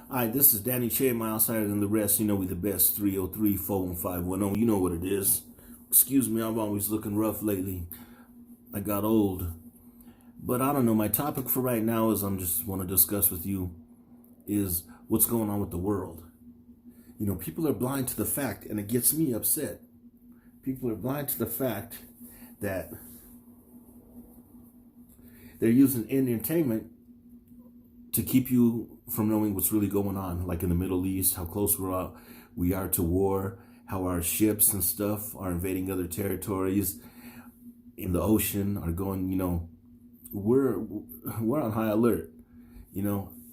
Hi, this is Danny Che, miles higher than the rest. You know we the best. 303-41510. You know what it is. Excuse me, I'm always looking rough lately. I got old. But I don't know. My topic for right now is I'm just want to discuss with you is what's going on with the world. You know, people are blind to the fact, and it gets me upset. People are blind to the fact that they're using entertainment to keep you from knowing what's really going on, like in the Middle East, how close we are to war, how our ships and stuff are invading other territories in the ocean, are going, we're on high alert.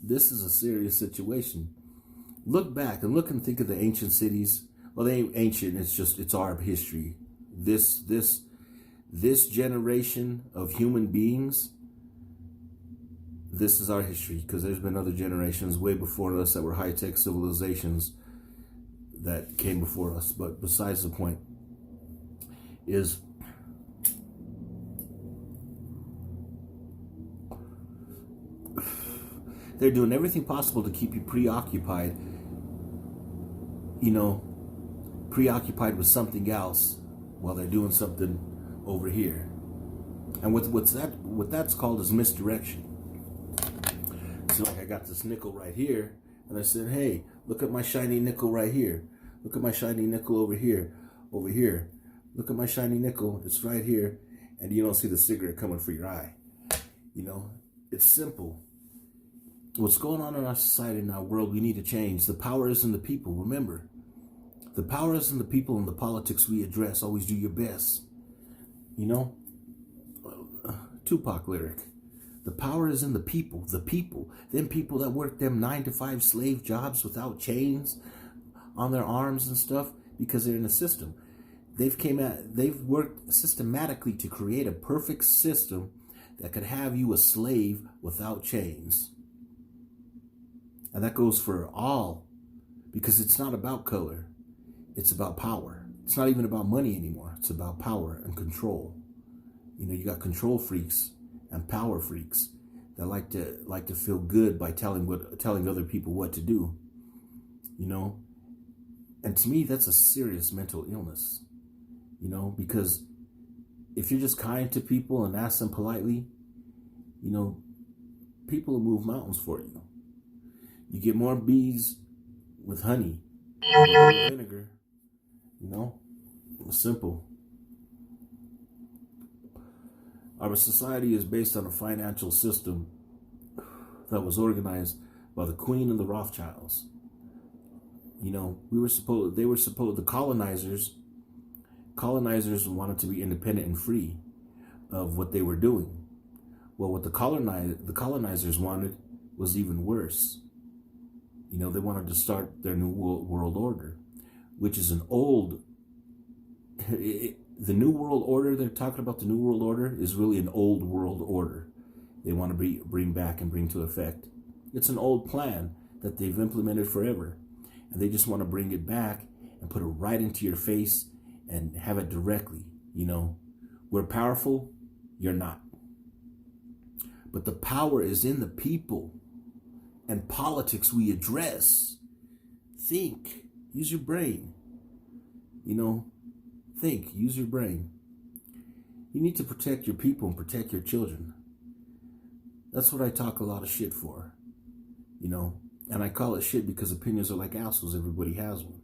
This is a serious situation. Look back and look and think of the ancient cities. Well, they ain't ancient, it's our history. This generation of human beings, this is our history, because there's been other generations way before us that were high-tech civilizations that came before us. But besides the point is, they're doing everything possible to keep you preoccupied, preoccupied with something else while they're doing something over here. And what that's called is misdirection. So like I got this nickel right here, and I said, hey, look at my shiny nickel right here. Look at my shiny nickel over here. Look at my shiny nickel, it's right here, and you don't see the cigarette coming for your eye. It's simple. What's going on in our society, in our world, we need to change. The power is in the people, remember. The power is in the people, and the politics we address. Always do your best. Tupac lyric. The power is in the people, them people that work them 9-to-5 slave jobs without chains on their arms and stuff, because they're in a system. They've worked systematically to create a perfect system that could have you a slave without chains. And that goes for all, because it's not about color, it's about power. It's not even about money anymore. It's about power and control. You got control freaks and power freaks that like to feel good by telling other people what to do. And to me, that's a serious mental illness. Because if you're just kind to people and ask them politely, people will move mountains for you. You get more bees with honey than with vinegar. It's simple. Our society is based on a financial system that was organized by the Queen and the Rothschilds. The colonizers wanted to be independent and free of what they were doing. Well, what the colonizers wanted was even worse. They wanted to start their new world order, which is an old... The New World Order, they're talking about the New World Order, is really an old world order they want to bring back and bring to effect. It's an old plan that they've implemented forever, and they just want to bring it back and put it right into your face and have it directly. We're powerful, you're not. But the power is in the people and politics we address. Think, use your brain, Think, use your brain. You need to protect your people and protect your children. That's what I talk a lot of shit for, and I call it shit because opinions are like assholes, everybody has one.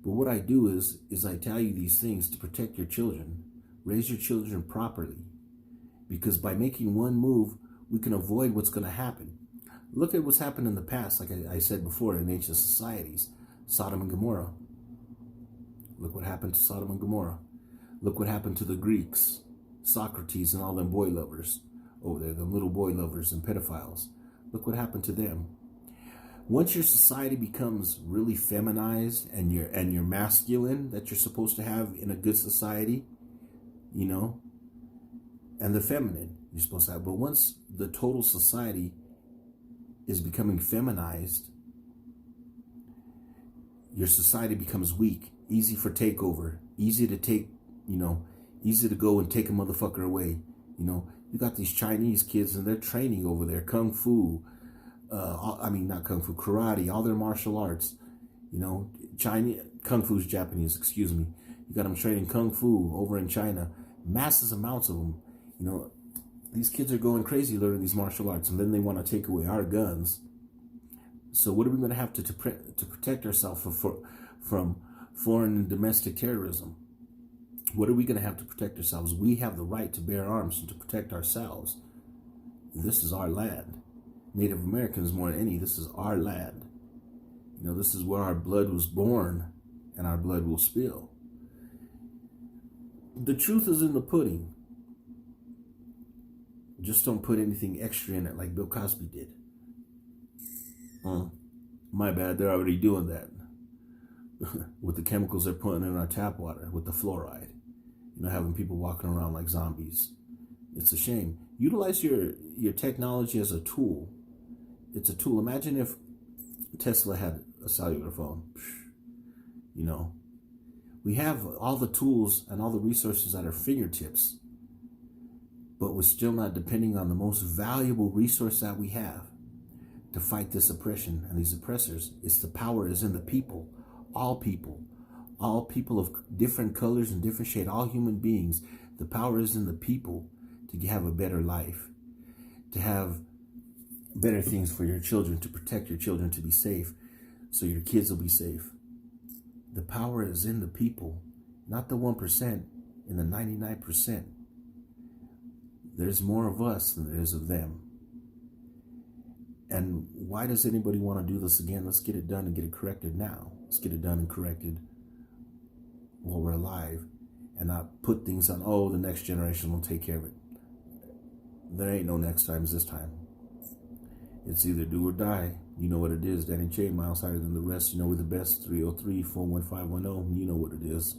But what I do is I tell you these things to protect your children. Raise your children properly, because by making one move, we can avoid what's going to happen. Look at what's happened in the past, like I said before, in ancient societies. Sodom and Gomorrah. Look what happened to Sodom and Gomorrah. Look what happened to the Greeks, Socrates and all them boy lovers over there, the little boy lovers and pedophiles. Look what happened to them. Once your society becomes really feminized and you're masculine that you're supposed to have in a good society, and the feminine you're supposed to have. But once the total society is becoming feminized, your society becomes weak, easy for takeover, easy to take, easy to go and take a motherfucker away. You got these Chinese kids and they're training over there, kung fu, not kung fu, karate, all their martial arts. Chinese kung fu's Japanese, excuse me. You got them training kung fu over in China, massive amounts of them. These kids are going crazy learning these martial arts, and then they want to take away our guns. So what are we going to have to protect ourselves from foreign and domestic terrorism? What are we going to have to protect ourselves? We have the right to bear arms and to protect ourselves. This is our land. Native Americans more than any, this is our land. This is where our blood was born and our blood will spill. The truth is in the pudding. Just don't put anything extra in it like Bill Cosby did. My bad, they're already doing that. With the chemicals they're putting in our tap water, with the fluoride. Having people walking around like zombies. It's a shame. Utilize your technology as a tool. It's a tool. Imagine if Tesla had a cellular phone. We have all the tools and all the resources at our fingertips, but we're still not depending on the most valuable resource that we have to fight this oppression and these oppressors. It's the power is in the people. All people of different colors and different shade, all human beings. The power is in the people to have a better life, to have better things for your children, to protect your children, to be safe, so your kids will be safe. The power is in the people, not the 1%, in the 99%. There's more of us than there is of them. And why does anybody want to do this again? Let's get it done and get it corrected now. Let's get it done and corrected while we're alive, and not put things on, the next generation will take care of it. There ain't no next time, it's this time. It's either do or die. You know what it is. Danny J, miles higher than the rest. We're the best. 303-41510. You know what it is.